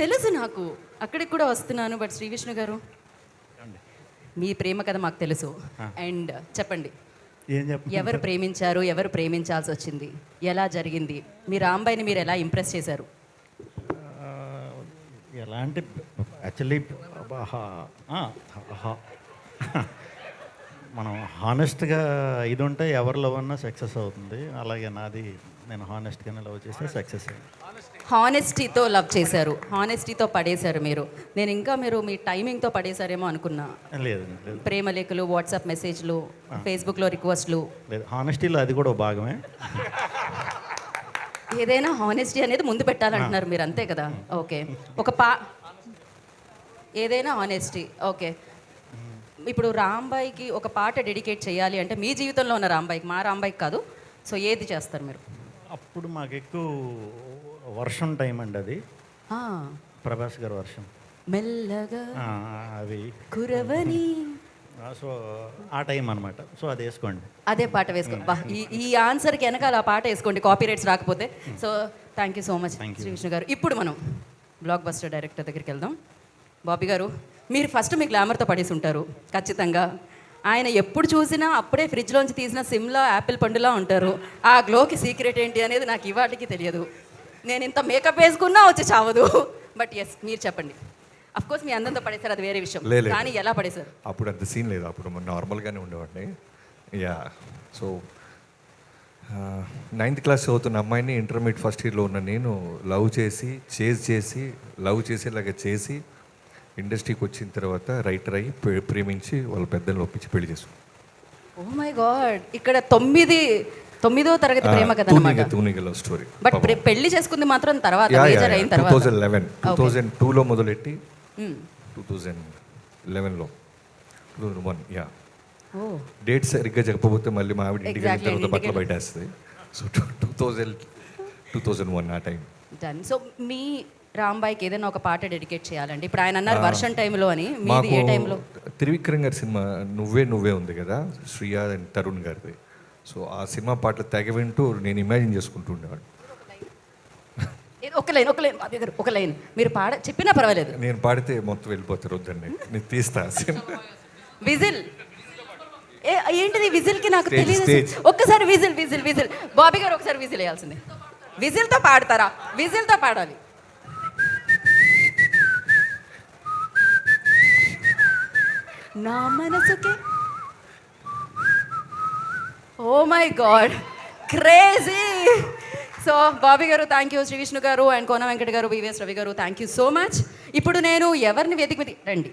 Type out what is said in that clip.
తెలుసు నాకు, అక్కడికి కూడా వస్తున్నాను. బట్ శ్రీ విష్ణు గారు, మీ ప్రేమ కథ మాకు తెలుసు. అండ్ చెప్పండి, ఏం చెప్పండి, ఎవరు ప్రేమించారు, ఎవరు ప్రేమించాల్సి వచ్చింది, ఎలా జరిగింది, మీ రాంబాయిని మీరు ఎలా ఇంప్రెస్ చేశారు? ఎలాంటి యాక్చువల్లీ మనం హానెస్ట్గా ఇది ఉంటే ఎవరి లవ్ అన్నా సక్సెస్ అవుతుంది. అలాగే నాది, నేను హానెస్ట్గానే లవ్ చేస్తే సక్సెస్ అయింది. హానెస్టీతో లవ్ చేశారు, హానెస్టీతో పడేశారు మీరు. నేను ఇంకా మీరు మీ టైమింగ్తో పడేశారేమో అనుకున్నా. లేదు లేదు, ప్రేమ లేఖలు, వాట్సాప్ మెసేజ్లు, ఫేస్బుక్లో రిక్వెస్ట్లు. లేదు, హానెస్టీలో అది కూడా భాగమే. ఏదైనా హానెస్టీ అనేది ముందు పెట్టాలంటున్నారు మీరు, అంతే కదా? ఓకే, ఏదైనా హానెస్టీ. ఓకే, ఇప్పుడు రాంబాయికి ఒక పాట డెడికేట్ చేయాలి అంటే, మీ జీవితంలో ఉన్న రాంబాయికి, మా రాంబాయికి కాదు, సో ఏది చేస్తారు మీరు? అప్పుడు మాకు ఎక్కువ వర్షం టైం అండి, అది ప్రభాస్ గారు వర్షం మెల్లగా అవి కురవని, సో ఆ టైం అనమాట. సో అది వేసుకోండి, అదే పాట వేసుకోండి. ఈ ఆన్సర్కి వెనకాల ఆ పాట వేసుకోండి, కాపీ రైట్స్ రాకపోతే. So thank you so much Shri Vishnu గారు. ఇప్పుడు మనం బ్లాక్ బస్టర్ డైరెక్టర్ దగ్గరికి వెళ్దాం. బాబీ గారు, మీరు ఫస్ట్ మీ గ్లామర్తో పడేసి ఉంటారు ఖచ్చితంగా. ఆయన ఎప్పుడు చూసినా అప్పుడే ఫ్రిడ్జ్లోంచి తీసిన సిమ్లా యాపిల్ పండులా ఉంటారు. ఆ గ్లోకి సీక్రెట్ ఏంటి అనేది నాకు ఇవాటికి తెలియదు. నేను ఇంత మేకప్ వేసుకున్నా వచ్చి చావదు. బట్ ఎస్, మీరు చెప్పండి. అఫ్కోర్స్ మీ అందంతో పడేశారు, అది వేరే విషయం, కానీ ఎలా పడేశారు? అప్పుడు అంత సీన్ లేదు, అప్పుడు నార్మల్గానే ఉండేవాడిని. యా, సో 9th క్లాస్ చదువుతున్న అమ్మాయిని ఇంటర్మీడియట్ ఫస్ట్ ఇయర్లో ఉన్న నేను లవ్ చేసి, లవ్ చేసేలాగా చేసి ఇండస్ట్రీకి వచ్చిన తర్వాత రైటర్ అయ్యి ప్రేమించి వాళ్ళ పెద్దలు ఒప్పించి పెళ్లి చేసుకున్నాను. ఓ మై గాడ్, ఇక్కడ తొమ్మిదో తరగతి ప్రేమ కథ అన్నమాట. తూనిగ లవ్ స్టోరీ. బట్ పెళ్లి చేసుకుంది మాత్రం తర్వాత, మేజర్ అయిన తర్వాత 2002లో మొదలెట్టి 2011లో 2001. యా, డేట్ సరిగ్గా చెప్పకపోతే మళ్ళీ మా ఆవిడ ఇంటికి వెళ్ళిన తర్వాత బట్టలు బయట వేస్తుంది. సో 2001 ఆ టైం డన్. సో మీ రాంబాయికి ఏదైనా ఒక పాట డెడికేట్ చేయాలండి. ఇప్పుడు ఆయన అన్నారు వర్షం టైంలో అని, మీది ఏ టైంలో? త్రివిక్రమ్ గారి సినిమా నువ్వే ఉంది కదా, శ్రియా అండ్ తరుణ్ గారిది. సో ఆ సినిమా పాటలు తెగ వింటూ నేను ఇమాజిన్ చేసుకుంటూ ఉండేవాడు. ఒక లైన్ బాబీ గారు, ఒక లైన్ మీరు చెప్పినా పర్వాలేదు. నేను పాడితే మొత్తం వెళ్ళిపోతారు, వద్దండి నేను తీస్తా. విజిల్ ఏంటిది? విజిల్కి నాకు తెలియదు. ఒక్కసారి విజిల్ బాబీ గారు, ఒకసారి విజిల్ వేయాల్సిందే. విజిల్తో పాడతారా? విజిల్తో పాడాలి. నా మనసుకి, oh my god, crazy. So Bobby గారు థ్యాంక్ యూ, శ్రీ విష్ణు గారు అండ్ కోన వెంకట గారు, వివిఎస్ రవి గారు థ్యాంక్ యూ సో మచ్. ఇప్పుడు నేను ఎవరిని వేదిక మీద రండి.